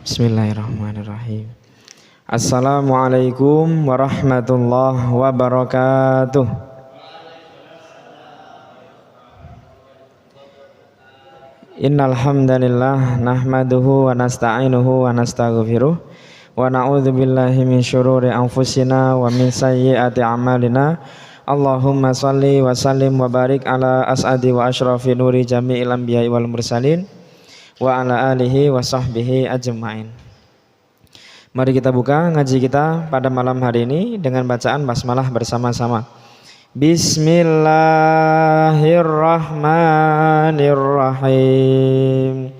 Bismillahirrahmanirrahim. Assalamualaikum warahmatullahi wabarakatuh. Innal hamdalillah nahmaduhu wa nasta'inuhu wa nastaghfiruh wa na'udzu billahi min syururi anfusina wa min sayyiati a'malina. Allahumma shalli wa sallim wa barik ala as'adi wa asrafi nuri jami'il anbiya'i wal mursalin wa ala alihi wa sahbihi ajma'in. Mari kita buka ngaji kita pada malam hari ini dengan bacaan basmalah bersama-sama. Bismillahirrahmanirrahim.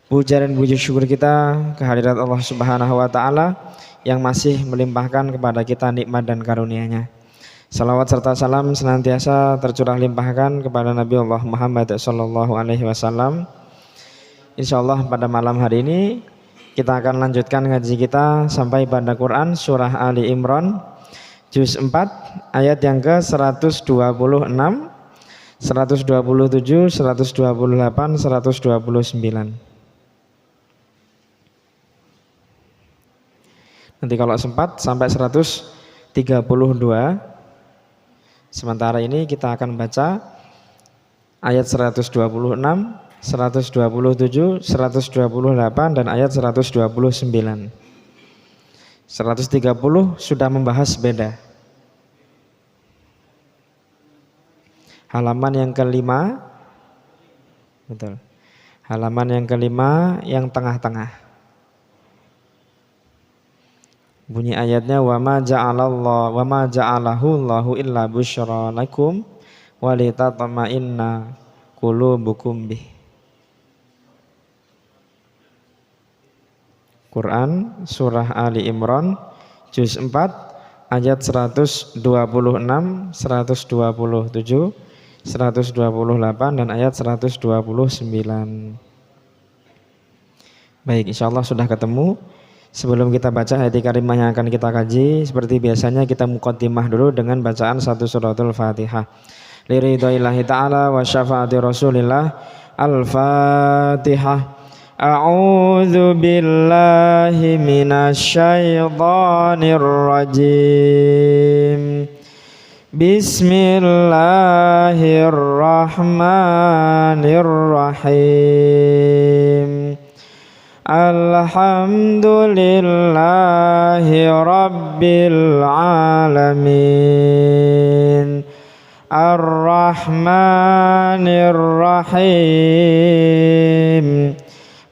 Puja dan puji syukur kita kehadirat Allah Subhanahu wa taala yang masih melimpahkan kepada kita nikmat dan karunia-Nya. Salawat serta salam senantiasa tercurah limpahkan kepada Nabi Allah Muhammad sallallahu alaihi wasallam. Insyaallah pada malam hari ini kita akan lanjutkan ngaji kita sampai pada Quran surah Ali Imran juz 4 ayat yang ke 126, 127, 128, 129. Nanti kalau sempat sampai 132. Sementara ini kita akan baca ayat 126, 127, 128 dan ayat 129. 130 sudah membahas beda. Halaman yang kelima, betul. Halaman yang kelima yang tengah-tengah. Bunyi ayatnya wa ma ja'alahu Allahu illa busyra lakum wa litatma'inna qulubukum bih. Quran surah Ali Imran juz 4 ayat 126, 127, 128 dan ayat 129. Baik, insyaallah sudah ketemu. Sebelum kita baca ayat karimah yang akan kita kaji, seperti biasanya kita muqaddimah dulu dengan bacaan satu suratul Fatihah. Liridaillahi ta'ala wa syafaati Rasulillah. Al-Fatihah. A'udzu billahi minasyaitonir rajim. Bismillahirrahmanirrahim. Alhamdulillahi rabbil alamin. Ar-Rahmanir Rahim.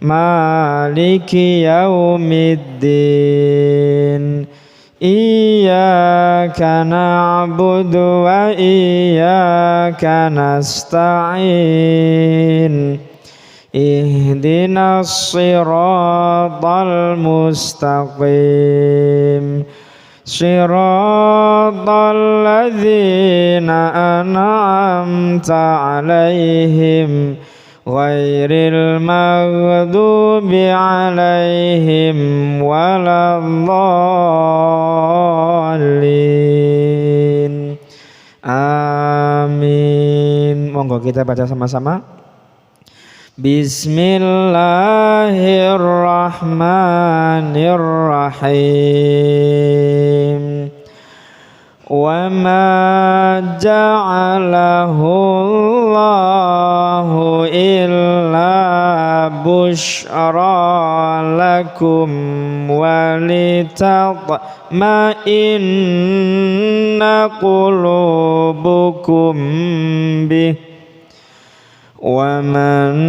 Maliki yaumiddin. Iyyaka na'budu wa iyyaka nasta'in. Ihdinas siratal mustaqim. Siratal ladzina an'amta 'alaihim ghairil maghdubi 'alaihim waladdallin. Amin. Monggo kita baca sama-sama. Bismillahirrahmanirrahim. Wa ma ja'alahu Allahu illa busyra lakum wa litatma'inna qulubukum bih. Wa man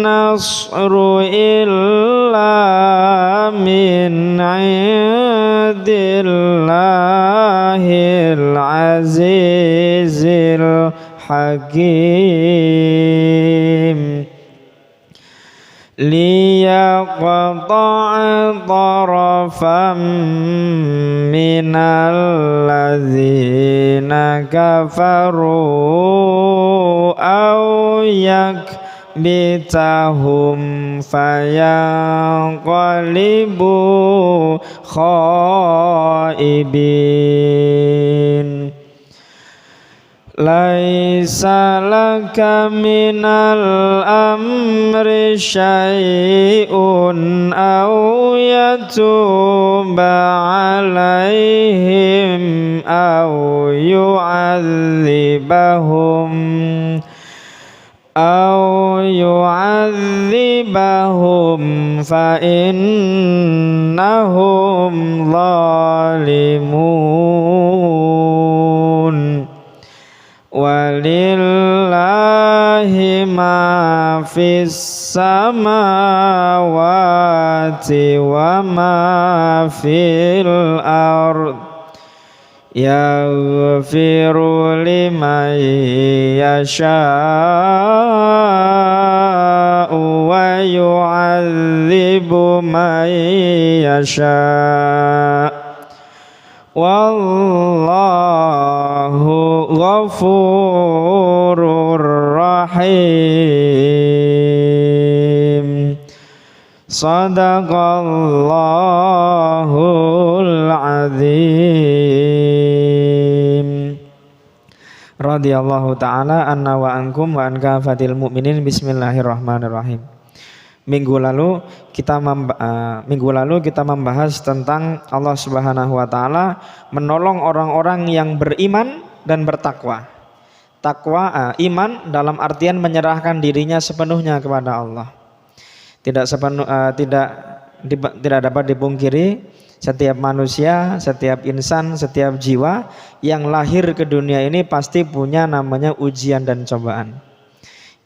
nasru illa min 'indillahil azizil hakim. Liyaqta'a tarafam minal ladzina kafaru aw yakbitahum fayanqalibu khaibin. Lai laisa laka minal amri syai'un aw yatuba alaihim aw yu'adzibahum fa innahum zalimun walillahi ma fis samawati wa ma fil ard yaghfiru liman yasha'u wa yu'adzibu man yasha' wallahu ghafurur rahim. Sadaqallahul azim. Radhiyallahu ta'ala anna wa ankum wa an kafatil mu'minin. Bismillahirrahmanirrahim. Minggu lalu kita membahas tentang Allah Subhanahu wa taala menolong orang-orang yang beriman dan bertakwa. Iman dalam artian menyerahkan dirinya sepenuhnya kepada Allah. Tidak dapat dipungkiri setiap manusia, setiap insan, setiap jiwa yang lahir ke dunia ini pasti punya namanya ujian dan cobaan.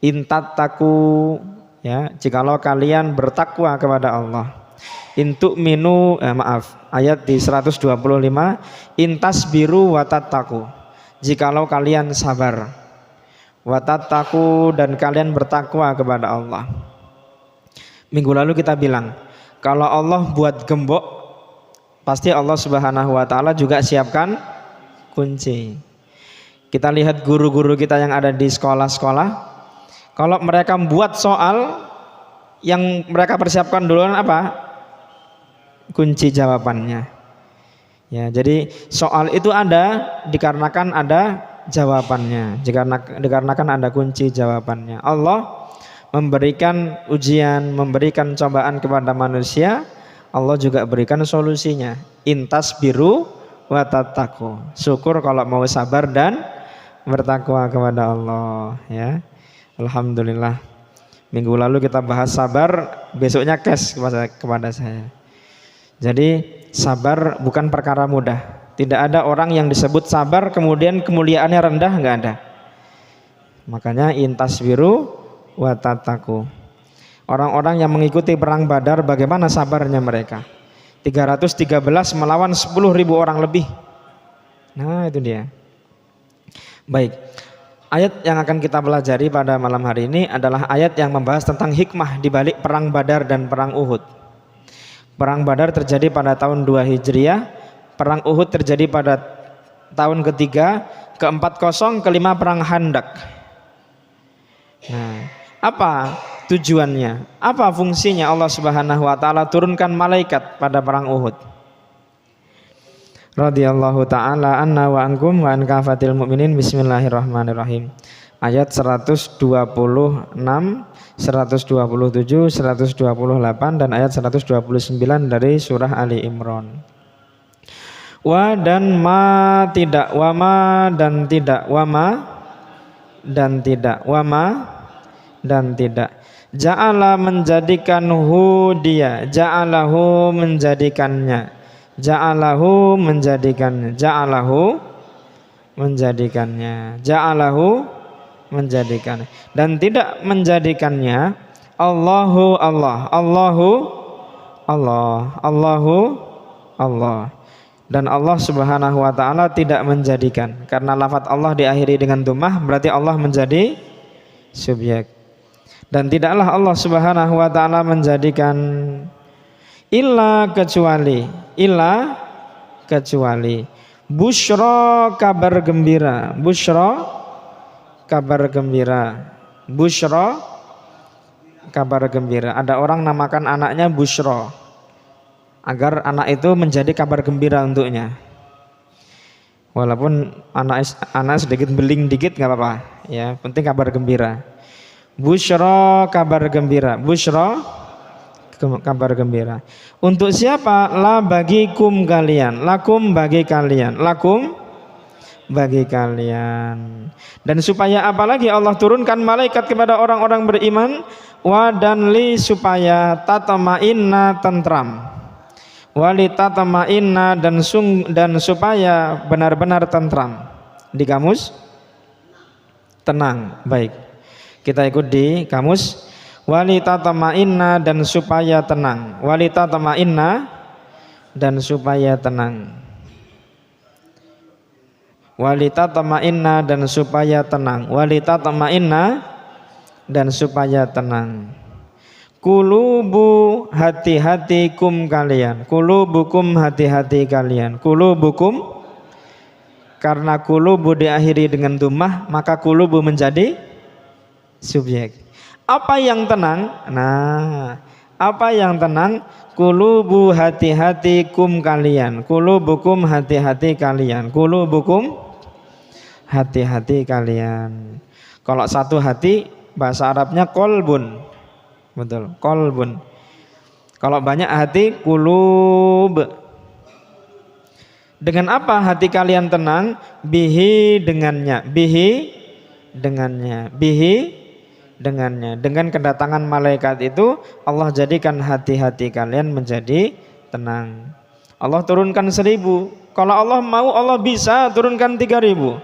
Intattaku, ya, jikalau kalian bertakwa kepada Allah. Ayat di 125, intasbiru watattaku, jikalau kalian sabar, watattaku, dan kalian bertakwa kepada Allah. Minggu lalu kita bilang, kalau Allah buat gembok, pasti Allah Subhanahu wa taala juga siapkan kunci. Kita lihat guru-guru kita yang ada di sekolah-sekolah, kalau mereka membuat soal, yang mereka persiapkan duluan apa? Kunci jawabannya. Ya, jadi soal itu ada dikarenakan ada jawabannya, dikarenakan ada kunci jawabannya. Allah memberikan ujian, memberikan cobaan kepada manusia, Allah juga berikan solusinya. Intasbiru wa tattaqu. Syukur kalau mau sabar dan bertakwa kepada Allah, ya. Alhamdulillah. Minggu lalu kita bahas sabar, besoknya cash kepada saya. Jadi sabar bukan perkara mudah. Tidak ada orang yang disebut sabar kemudian kemuliaannya rendah, enggak ada. Makanya intasbiru wa tattaqu. Orang-orang yang mengikuti perang Badar, bagaimana sabarnya mereka? 313 melawan 10.000 orang lebih. Nah, itu dia. Baik. Ayat yang akan kita pelajari pada malam hari ini adalah ayat yang membahas tentang hikmah di balik perang Badar dan perang Uhud. Perang Badar terjadi pada tahun 2 Hijriah, perang Uhud terjadi pada tahun ketiga, ke-40, kelima perang Khandaq. Nah, apa tujuannya? Apa fungsinya Allah Subhanahu wa taala turunkan malaikat pada perang Uhud? Radhiyallahu ta'ala anna wa ankum wa an kafatil mu'minin. Bismillahirrahmanirrahim. Ayat 126, 127, 128 dan ayat 129 dari surah Ali Imran. Wa dan ma tidak, wa ma dan tidak, wa ma dan tidak, wa ma dan tidak. Ja'ala menjadikan dia, ja'alahu menjadikannya, ja'alahu menjadikannya, ja'alahu menjadikannya, ja'alahu menjadikannya, dan tidak menjadikannya Allahu Allah, Allahu Allah, Allahu Allah. Dan Allah Subhanahu wa taala tidak menjadikan, karena lafadz Allah diakhiri dengan dhammah berarti Allah menjadi subjek. Dan tidaklah Allah Subhanahu wa taala menjadikan illa kecuali busyra kabar gembira, busyra kabar gembira, busyra kabar gembira. Ada orang namakan anaknya Busyra agar anak itu menjadi kabar gembira untuknya. Walaupun anak sedikit beling dikit nggak apa-apa, ya. Penting kabar gembira. Busyra, kabar gembira. Busyra, kabar gembira. Untuk siapa? La bagikum kalian. Lakum bagi kalian. Lakum bagi kalian. Dan supaya apalagi Allah turunkan malaikat kepada orang-orang beriman. Wa dan li supaya tatma'inna tentram. Wali tatma'inna dan supaya benar-benar tentram. Di kamus tenang. Baik, kita ikut di kamus. Wali tatma'inna dan supaya tenang. Wali tatma'inna dan supaya tenang. Wali tatma'inna dan supaya tenang. Wali tatma'inna dan supaya tenang. Kulubu hati-hatikum kalian. Kulubukum hati-hati kalian. Kulubukum, karena kulubu diakhiri dengan dhammah maka kulubu menjadi subjek. Apa yang tenang? Nah, apa yang tenang? Kulubu hati-hatikum kalian. Kulubukum hati-hati kalian. Kulubukum hati-hati kalian. Kalau satu hati bahasa Arabnya kolbun. Betul, kolbun. Kalau banyak hati, kulub. Dengan apa hati kalian tenang? Bihi dengannya. Bihi dengannya. Bihi dengannya. Dengan kedatangan malaikat itu Allah jadikan hati-hati kalian menjadi tenang. Allah turunkan 1000. Kalau Allah mau Allah bisa turunkan 3000.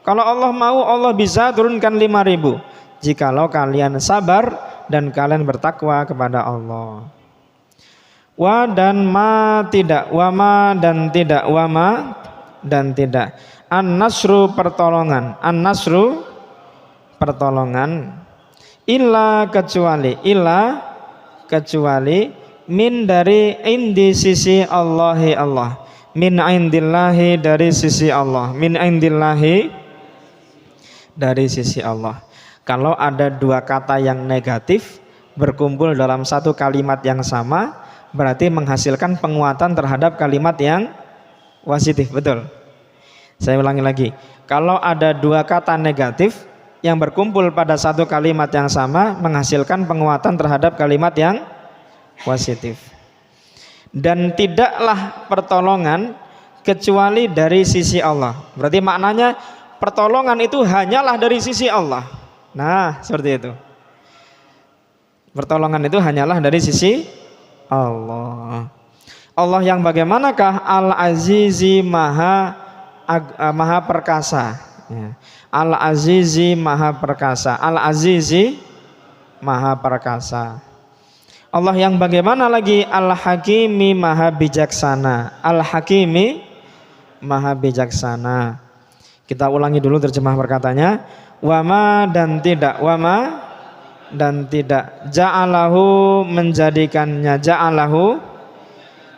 Kalau Allah mau Allah bisa turunkan 5000. Jikalau kalian sabar dan kalian bertakwa kepada Allah. Wa dan ma tidak, wa ma dan tidak, wa ma dan tidak. An-nasru pertolongan, an-nasru pertolongan. Illa kecuali, illa kecuali min dari indi sisi Allahi Allah. Min indillahi dari sisi Allah. Min indillahi dari sisi Allah. Kalau ada dua kata yang negatif berkumpul dalam satu kalimat yang sama, berarti menghasilkan penguatan terhadap kalimat yang positif. Betul? Saya ulangi lagi. Kalau ada dua kata negatif yang berkumpul pada satu kalimat yang sama, menghasilkan penguatan terhadap kalimat yang positif. Dan tidaklah pertolongan kecuali dari sisi Allah. Berarti maknanya pertolongan itu hanyalah dari sisi Allah. Nah, seperti itu. Pertolongan itu hanyalah dari sisi Allah. Allah yang bagaimanakah? Al-Azizi maha perkasa. Al-Azizi maha perkasa. Al-Azizi maha perkasa. Allah yang bagaimana lagi? Al-Hakimi maha bijaksana. Al-Hakimi maha bijaksana. Kita ulangi dulu terjemah perkataannya. Wama dan tidak, wama dan tidak. Ja'alahu menjadikannya. Ja'alahu,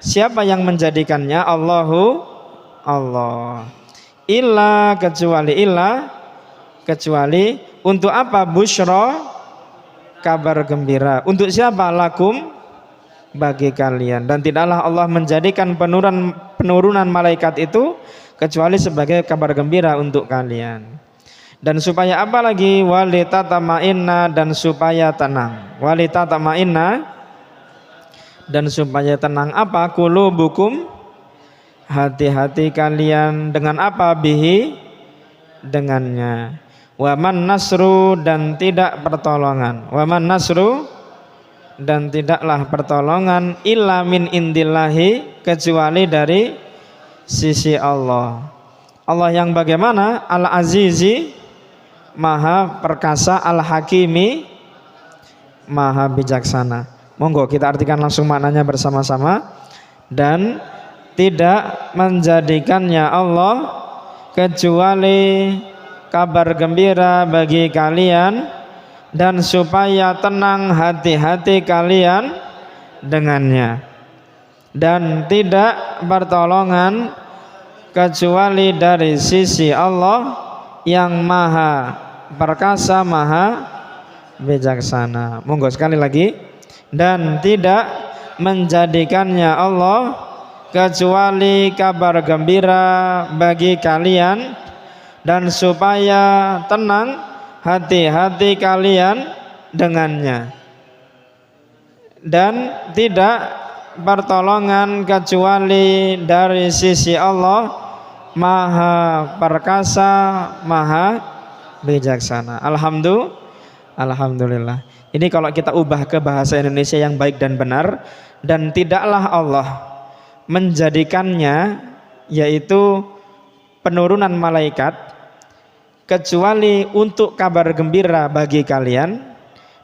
siapa yang menjadikannya? Allahu, Allah. Illa kecuali, illa kecuali untuk apa? Busyra, kabar gembira. Untuk siapa? Lakum, bagi kalian. Dan tidaklah Allah menjadikan penurunan malaikat itu kecuali sebagai kabar gembira untuk kalian. Dan supaya apa lagi? Walitatma'inna dan supaya tenang. Walitatma'inna dan supaya tenang apa? Qulubukum hati-hati kalian. Dengan apa? Bihi dengannya. Waman nasru dan tidak pertolongan. Waman nasru dan tidaklah pertolongan illa min indillahi kecuali dari sisi Allah. Allah yang bagaimana? Al-Azizi maha perkasa, Al-Hakimi maha bijaksana. Monggo kita artikan langsung maknanya bersama-sama. Dan tidak menjadikannya Allah kecuali kabar gembira bagi kalian dan supaya tenang hati-hati kalian dengannya. Dan tidak pertolongan kecuali dari sisi Allah yang maha perkasa, maha bijaksana. Monggo sekali lagi. Dan tidak menjadikannya Allah kecuali kabar gembira bagi kalian, dan supaya tenang hati-hati kalian dengannya, dan tidak pertolongan kecuali dari sisi Allah Maha Perkasa, Maha Bijaksana. Alhamdulillah. Ini kalau kita ubah ke bahasa Indonesia yang baik dan benar, dan tidaklah Allah menjadikannya yaitu penurunan malaikat kecuali untuk kabar gembira bagi kalian,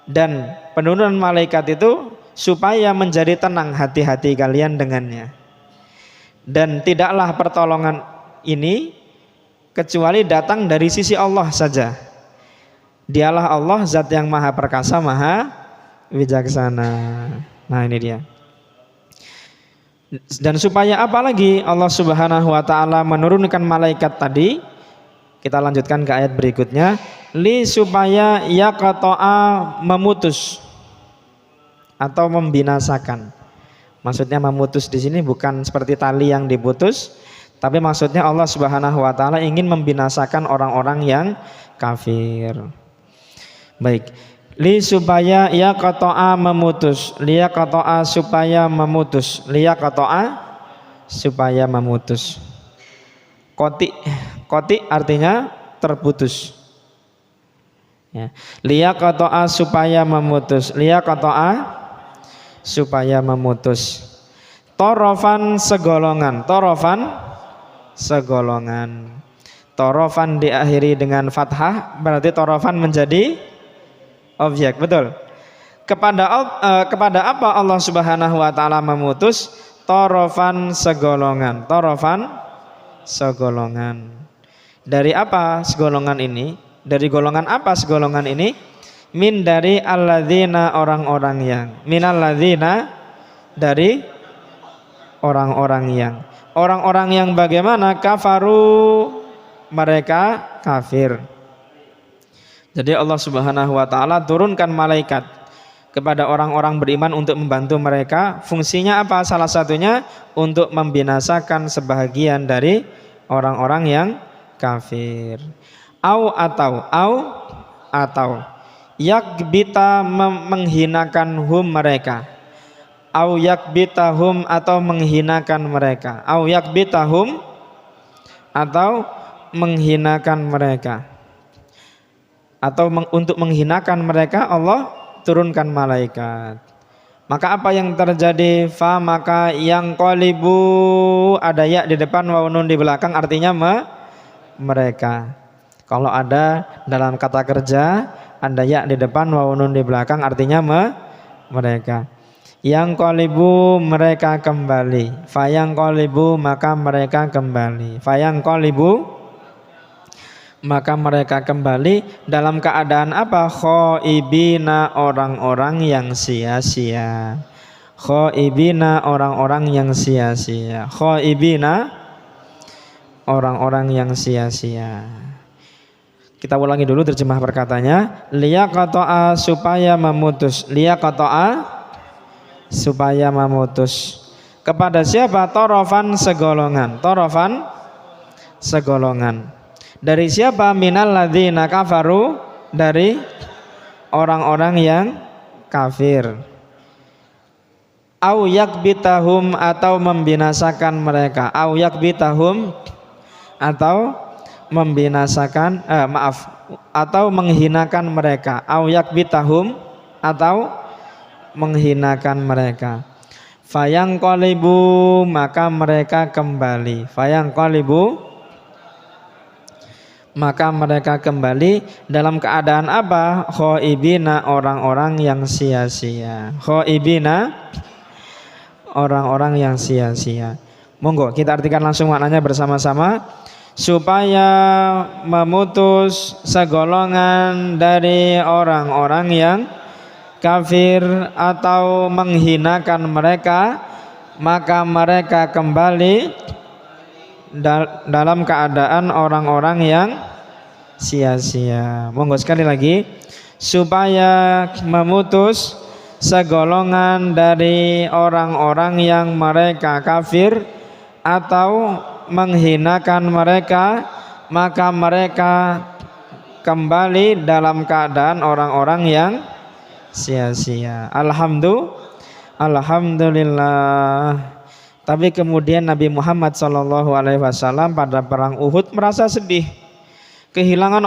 dan penurunan malaikat itu supaya menjadi tenang hati-hati kalian dengannya, dan tidaklah pertolongan ini kecuali datang dari sisi Allah saja. Dialah Allah zat yang maha perkasa, maha bijaksana. Nah ini dia. Dan supaya apa lagi Allah Subhanahu wa taala menurunkan malaikat tadi? Kita lanjutkan ke ayat berikutnya. Li supaya yaqta'a memutus atau membinasakan. Maksudnya memutus di sini bukan seperti tali yang diputus, tapi maksudnya Allah Subhanahu wa taala ingin membinasakan orang-orang yang kafir. Baik. Li supaya yaqta'a memutus, liyaqta'a supaya memutus, liyaqta'a supaya memutus. Qati artinya terputus. Ya. Liyaqta'a supaya memutus, liyaqta'a supaya memutus. Torofan segolongan, torofan segolongan. Torofan diakhiri dengan fathah, berarti torofan menjadi objek, betul. Kepada apa Allah Subhanahu wa taala memutus? Torofan segolongan, torofan segolongan. Dari apa segolongan ini? Dari golongan apa segolongan ini? Min dari alladzina orang-orang yang, min alladzina dari orang-orang yang. Orang-orang yang bagaimana? Kafaru, mereka kafir. Jadi Allah Subhanahu wa taala turunkan malaikat kepada orang-orang beriman untuk membantu mereka. Fungsinya apa? Salah satunya untuk membinasakan sebahagian dari orang-orang yang kafir. Atau yakbita menghinakan mereka. Au yakbitahum atau menghinakan mereka. Au yakbitahum atau menghinakan mereka. Atau untuk menghinakan mereka Allah turunkan malaikat. Maka apa yang terjadi? Fa maka yang qalibu, ada ya di depan wa nun di belakang, artinya mereka. Kalau ada dalam kata kerja ada ya di depan wa nun di belakang, artinya mereka. Yang qalibu, mereka kembali. Fa yang qalibu, maka mereka kembali. Fa yang qalibu, maka mereka kembali dalam keadaan apa? Khaibina, orang-orang yang sia-sia. Khaibina, orang-orang yang sia-sia. Khaibina, orang-orang yang sia-sia. Kita ulangi dulu terjemah perkataannya. Liyaqta'a supaya memutus. Liyaqta'a supaya memutus. Kepada siapa? Torofan segolongan. Torofan segolongan. Dari siapa? Minal ladzina kafaru, dari orang-orang yang kafir. Au yakbitahum atau membinasakan mereka. Au yakbitahum atau membinasakan atau menghinakan mereka. Au yakbitahum atau menghinakan mereka. Fayang qalibu, maka mereka kembali. Fayang qalibu, maka mereka kembali dalam keadaan apa? Khaibina, orang-orang yang sia-sia. Khaibina, orang-orang yang sia-sia. Monggo kita artikan langsung maknanya bersama-sama. Supaya memutus segolongan dari orang-orang yang kafir atau menghinakan mereka, maka mereka kembali dalam keadaan orang-orang yang sia-sia. Monggo sekali lagi. Supaya memutus segolongan dari orang-orang yang mereka kafir atau menghinakan mereka, maka mereka kembali dalam keadaan orang-orang yang sia-sia. Alhamdulillah. Tapi kemudian Nabi Muhammad SAW pada perang Uhud merasa sedih, kehilangan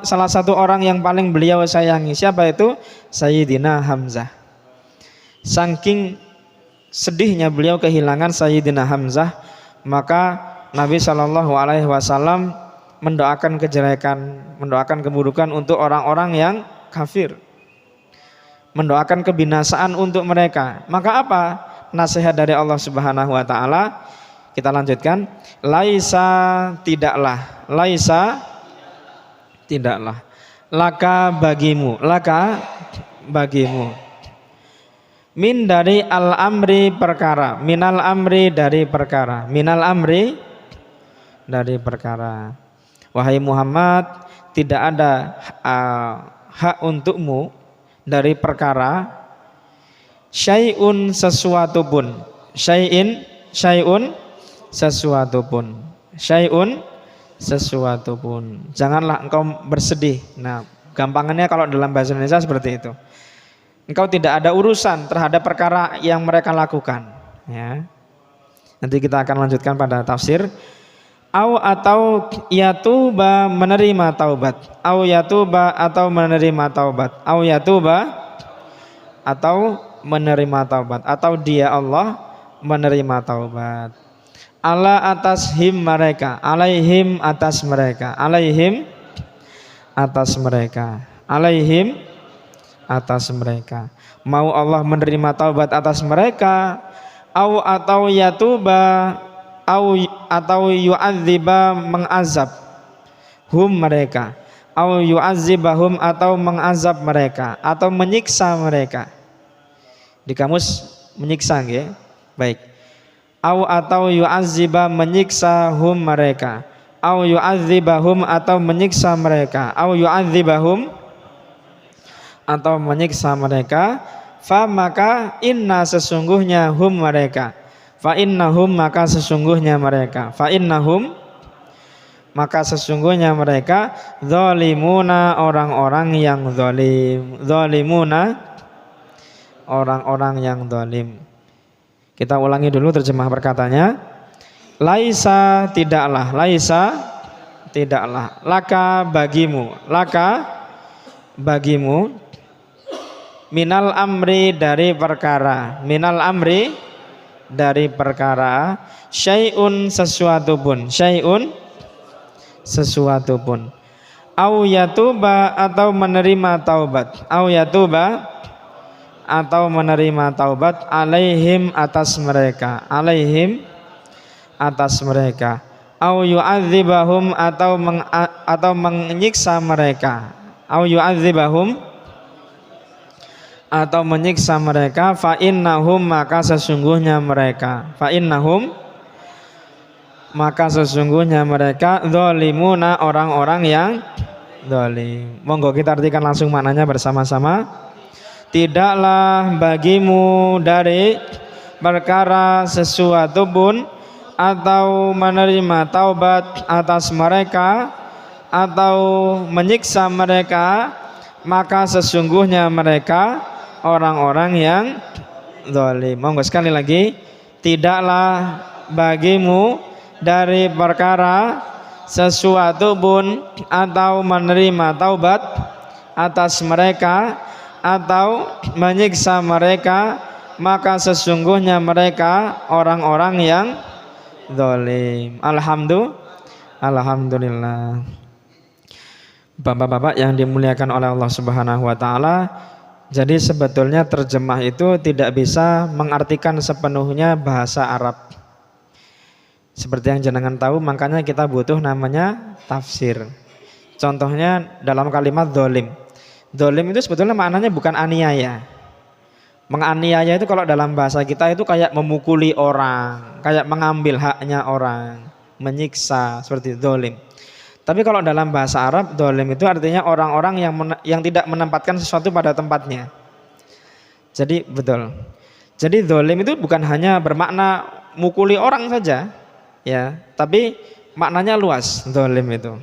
salah satu orang yang paling beliau sayangi. Siapa itu? Sayyidina Hamzah. Saking sedihnya beliau kehilangan Sayyidina Hamzah, maka Nabi SAW mendoakan kejelekan, mendoakan keburukan untuk orang-orang yang kafir, mendoakan kebinasaan untuk mereka. Maka apa nasihat dari Allah Subhanahu wa taala? Kita lanjutkan. Laisa tidaklah laka bagimu min dari al-amri perkara, minal amri dari perkara, wahai Muhammad, tidak ada hak untukmu dari perkara, syai'un sesuatu pun, janganlah engkau bersedih. Nah, gampangannya kalau dalam bahasa Indonesia seperti itu. Engkau tidak ada urusan terhadap perkara yang mereka lakukan, ya. Nanti kita akan lanjutkan pada tafsir. Atau yatuba menerima taubat, atau dia Allah menerima taubat. Alaihim atas mereka. Mau Allah menerima taubat atas mereka, atau yatuba, atau yu'adziba, mengazab mereka, yu'adzibahum, atau mengazab mereka, atau menyiksa mereka. Di kamus menyiksa, ya. Baik. Atau yu'adziba, menyiksa mereka, yu'adzibahum, atau menyiksa mereka, yu'adzibahum, atau menyiksa mereka. Maka inna sesungguhnya mereka, maka sesungguhnya mereka zalimuna, orang-orang yang zalim. Kita ulangi dulu terjemah perkataannya. Laisa tidaklah, laka bagimu, minal amri dari perkara, syai'un sesuatu pun, au yatuba, atau menerima taubat, alaihim atas mereka, au yu'adzibahum, atau menyiksa mereka, atau menyiksa mereka. Fa'innahum, maka sesungguhnya mereka zalimuna, orang-orang yang zalim. Monggo kita artikan langsung maknanya bersama-sama. Tidaklah bagimu dari perkara sesuatu pun, atau menerima taubat atas mereka, atau menyiksa mereka, maka sesungguhnya mereka orang-orang yang zalim. Monggo sekali lagi. Tidaklah bagimu dari perkara sesuatu pun, atau menerima taubat atas mereka, atau menyiksa mereka, maka sesungguhnya mereka orang-orang yang zalim. Alhamdulillah. Bapak-bapak yang dimuliakan oleh Allah Subhanahu wa taala, jadi sebetulnya terjemah itu tidak bisa mengartikan sepenuhnya bahasa Arab. Seperti yang jenengan tahu, makanya kita butuh namanya tafsir. Contohnya dalam kalimat dolim. Dolim itu sebetulnya maknanya bukan aniaya. Menganiaya itu kalau dalam bahasa kita itu kayak memukuli orang, kayak mengambil haknya orang, menyiksa, seperti dolim. Tapi kalau dalam bahasa Arab, dolim itu artinya orang-orang yang tidak menempatkan sesuatu pada tempatnya. Jadi betul. Jadi dolim itu bukan hanya bermakna mukuli orang saja, ya, tapi maknanya luas. Zalim itu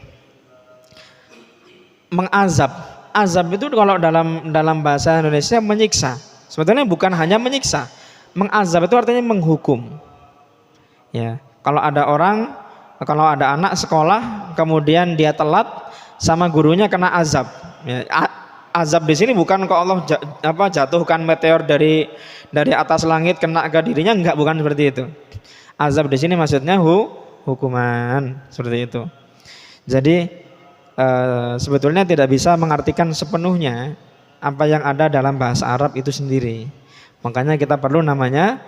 mengazab. Azab itu kalau dalam bahasa Indonesia menyiksa. Sebetulnya bukan hanya menyiksa. Mengazab itu artinya menghukum. Ya, kalau ada anak sekolah kemudian dia telat sama gurunya kena azab. Ya, azab di sini bukan kok Allah jatuhkan meteor dari atas langit kena ke dirinya, enggak, bukan seperti itu. Azab di sini maksudnya hukuman, seperti itu. Jadi sebetulnya tidak bisa mengartikan sepenuhnya apa yang ada dalam bahasa Arab itu sendiri. Makanya kita perlu namanya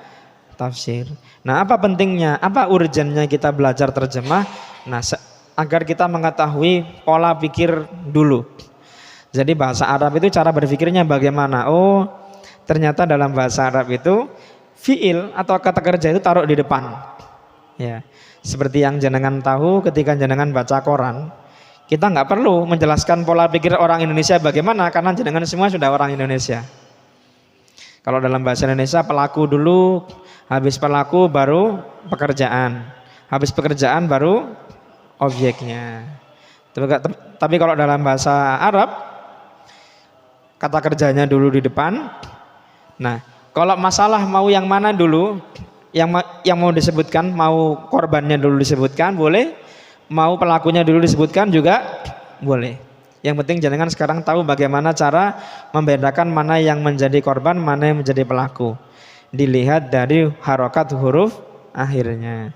tafsir. Nah, apa pentingnya, apa urgennya kita belajar terjemah? Nah, agar kita mengetahui pola pikir dulu. Jadi bahasa Arab itu cara berpikirnya bagaimana? Oh, ternyata dalam bahasa Arab itu fiil atau kata kerja itu taruh di depan. Ya, seperti yang jenengan tahu ketika jenengan baca koran. Kita nggak perlu menjelaskan pola pikir orang Indonesia bagaimana, karena jenengan semua sudah orang Indonesia. Kalau dalam bahasa Indonesia pelaku dulu, habis pelaku baru pekerjaan, habis pekerjaan baru objeknya. Tapi kalau dalam bahasa Arab kata kerjanya dulu di depan. Nah, kalau masalah mau yang mana dulu, yang mau disebutkan, mau korbannya dulu disebutkan boleh, mau pelakunya dulu disebutkan juga boleh. Yang penting jenengan sekarang tahu bagaimana cara membedakan mana yang menjadi korban, mana yang menjadi pelaku. Dilihat dari harokat huruf akhirnya.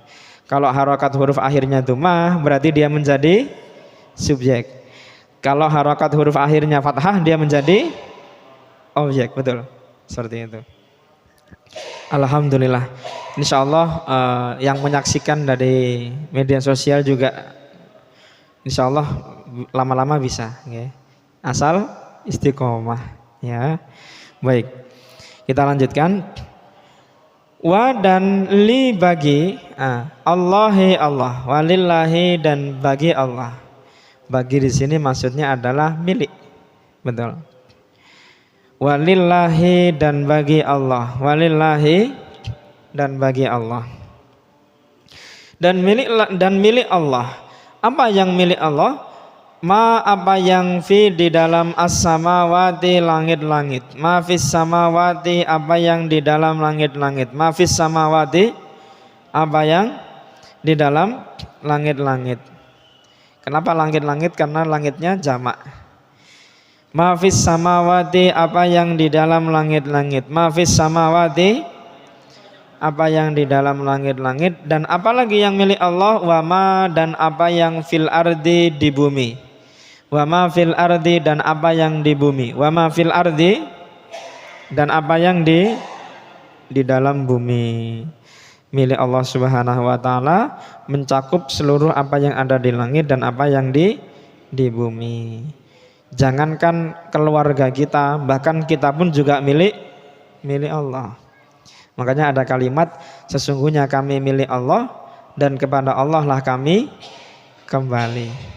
Kalau harokat huruf akhirnya dhammah berarti dia menjadi subjek. Kalau harokat huruf akhirnya fathah dia menjadi objek, betul. Seperti itu. Alhamdulillah. Insyaallah yang menyaksikan dari media sosial juga insyaallah lama-lama bisa, ya. Asal istiqomah, ya. Baik, kita lanjutkan. Wa dan li bagi Allahi Allah, walillahi dan bagi Allah. Bagi di sini maksudnya adalah milik, betul. Walillahi dan bagi Allah, walillahi dan bagi Allah. Dan milik Allah. Apa yang milik Allah? Ma apa yang fi di dalam as-samawati langit-langit. Ma fis samawati apa yang di dalam langit-langit. Ma fis samawati apa yang di dalam langit-langit. Kenapa langit-langit? Karena langitnya jamak. Ma fis samawati apa yang di dalam langit-langit. Ma fis samawati apa yang di dalam langit-langit. Dan apalagi yang milik Allah, wama dan apa yang fil ardi di bumi. Wama fil ardi dan apa yang di bumi. Wama fil ardi dan apa yang di dalam bumi. Milik Allah Subhanahu wa taala mencakup seluruh apa yang ada di langit dan apa yang di bumi. Jangankan keluarga kita, bahkan kita pun juga milik Allah. Makanya ada kalimat sesungguhnya kami milik Allah dan kepada Allah lah kami kembali.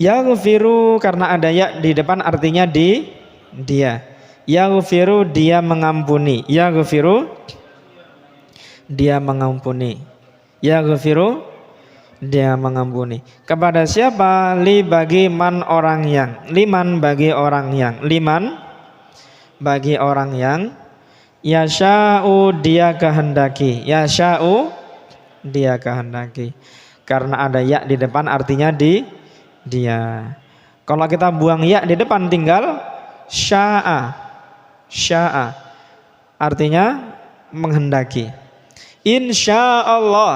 Yaghfiru karena ada ya di depan artinya dia. Yaghfiru dia mengampuni. Yaghfiru dia mengampuni. Yaghfiru dia mengampuni. Kepada siapa? Li bagi man orang yang. Liman bagi orang yang. Liman bagi orang yang. Yasha'u dia kehendaki. Yasha'u dia kehendaki. Karena ada ya di depan artinya dia. Kalau kita buang ya di depan tinggal sya'a. Sya'a artinya menghendaki. Insyaallah.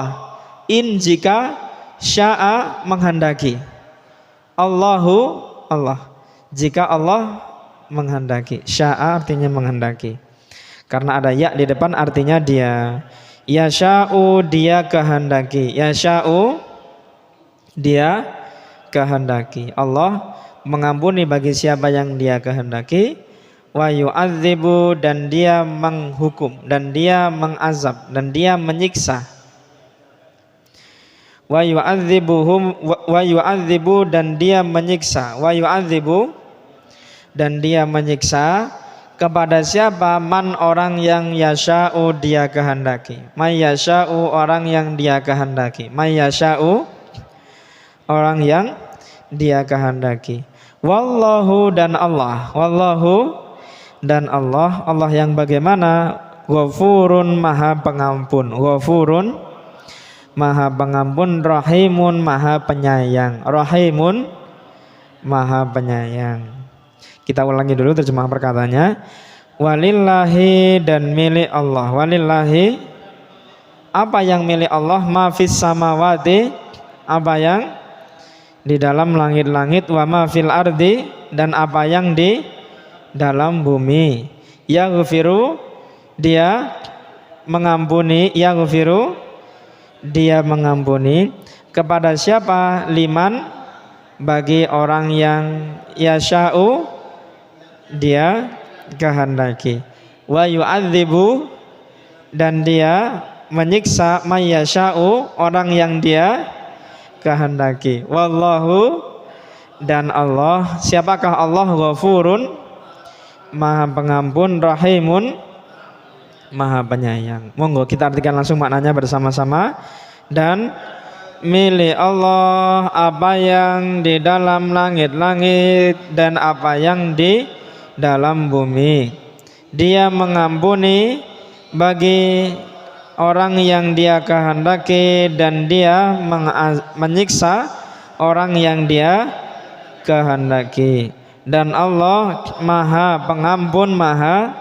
In jika sya'a menghendaki. Allahu Allah. Jika Allah menghendaki. Sya'a artinya menghendaki. Karena ada ya di depan artinya dia. Yasha'u dia kehendaki. Yasha'u dia kehendaki. Allah mengampuni bagi siapa yang dia kehendaki. Wa yu'adzibu dan dia menghukum dan dia mengazab dan dia menyiksa. Wa yu'adzibuhum wa yu'adzibu dan dia menyiksa. Wa yu'adzibu dan dia menyiksa kepada siapa? Man orang yang yasha'u dia kehendaki. May yasha'u orang yang dia kehendaki. May yasha'u orang yang dia kehendaki. Wallahu dan Allah. Wallahu dan Allah. Allah yang bagaimana? Ghafurun maha pengampun. Ghafurun maha pengampun. Rahimun maha penyayang. Rahimun maha penyayang. Kita ulangi dulu terjemahan perkataannya. Walillahi dan milik Allah. Walillahi apa yang milik Allah? Ma fis samawati apa yang di dalam langit-langit, wa ma fil ardi dan apa yang di dalam bumi. Yaghfiru dia mengampuni, yaghfiru dia mengampuni kepada siapa? Liman bagi orang yang yasha'u dia kehendaki. Wa yu'adzibu dan dia menyiksa may yasha'u orang yang dia kehendaki. Wallahu dan Allah. Siapakah Allah? Ghafurun maha pengampun, rahimun maha penyayang. Monggo kita artikan langsung maknanya bersama-sama. Dan milik Allah apa yang di dalam langit-langit dan apa yang di dalam bumi. Dia mengampuni bagi orang yang dia kehendaki dan dia menyiksa orang yang dia kehendaki. Dan Allah maha pengampun, maha,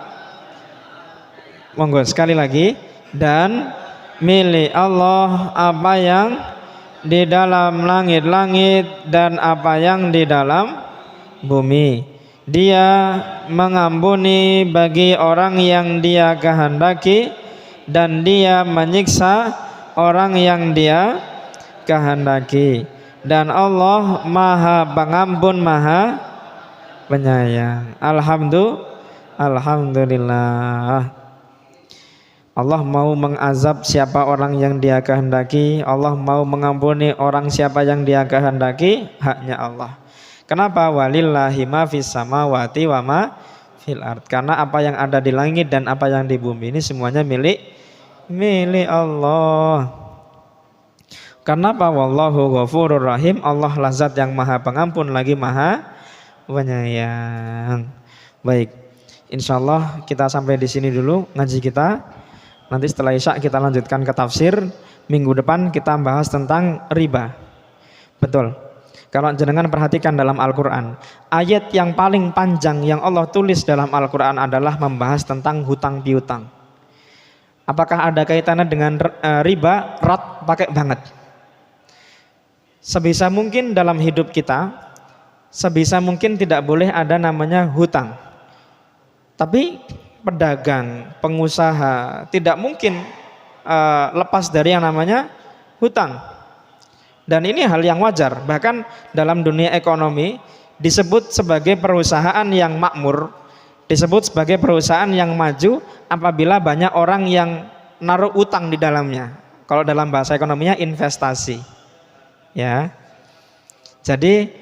monggo sekali lagi, dan milik Allah apa yang di dalam langit-langit dan apa yang di dalam bumi. Dia mengampuni bagi orang yang dia kehendaki dan dia menyiksa orang yang dia kehendaki. Dan Allah maha pengampun, maha penyayang. Alhamdulillah. Allah mau mengazab siapa orang yang dia kehendaki. Allah mau mengampuni orang siapa yang dia kehendaki. Haknya Allah. Kenapa? Walillahi ma fis samawati wa ma fil ard. Karena apa yang ada di langit dan apa yang di bumi ini semuanya milik Allah. Kenapa? Wallahu ghafurur rahim. Allah lah zat yang maha pengampun lagi maha penyayang. Baik, insyaallah kita sampai di sini dulu ngaji kita. Nanti setelah Isya kita lanjutkan ke tafsir. Minggu depan kita bahas tentang riba. Betul. Kalau jenengan perhatikan dalam Al-Quran, ayat yang paling panjang yang Allah tulis dalam Al-Quran adalah membahas tentang hutang piutang. Apakah ada kaitannya dengan riba? Rat pakai banget. Sebisa mungkin dalam hidup kita, sebisa mungkin tidak boleh ada namanya hutang. Tapi pedagang, pengusaha tidak mungkin lepas dari yang namanya hutang. Dan ini hal yang wajar. Bahkan dalam dunia ekonomi disebut sebagai perusahaan yang makmur, disebut sebagai perusahaan yang maju apabila banyak orang yang naruh utang di dalamnya. Kalau dalam bahasa ekonominya investasi. Ya. Jadi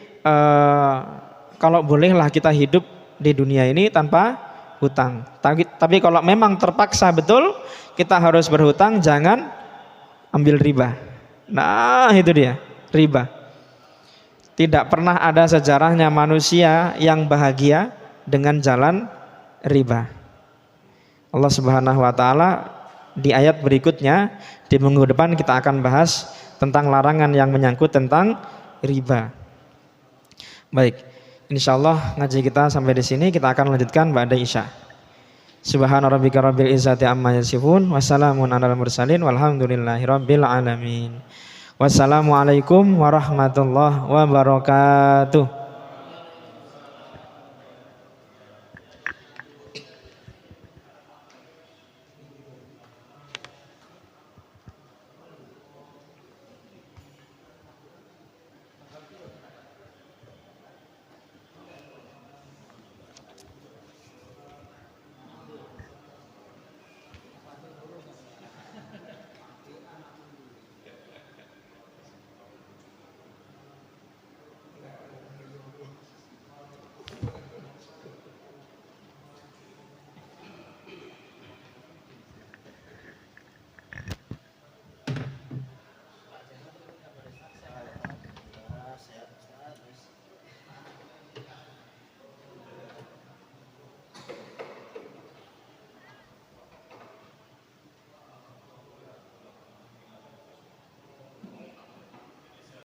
kalau bolehlah kita hidup di dunia ini tanpa hutang. Tapi kalau memang terpaksa betul kita harus berhutang, jangan ambil riba. Nah itu dia, riba. Tidak pernah ada sejarahnya manusia yang bahagia dengan jalan riba. Allah Subhanahu wa ta'ala di ayat berikutnya, di minggu depan kita akan bahas tentang larangan yang menyangkut tentang riba. Baik, insyaallah ngaji kita sampai di sini, kita akan lanjutkan ba'da Isya. Subhana rabbika rabbil izzati amma yasifun, wassalamun alal mursalin, walhamdulillahi rabbil alamin. Wassalamualaikum warahmatullahi wabarakatuh.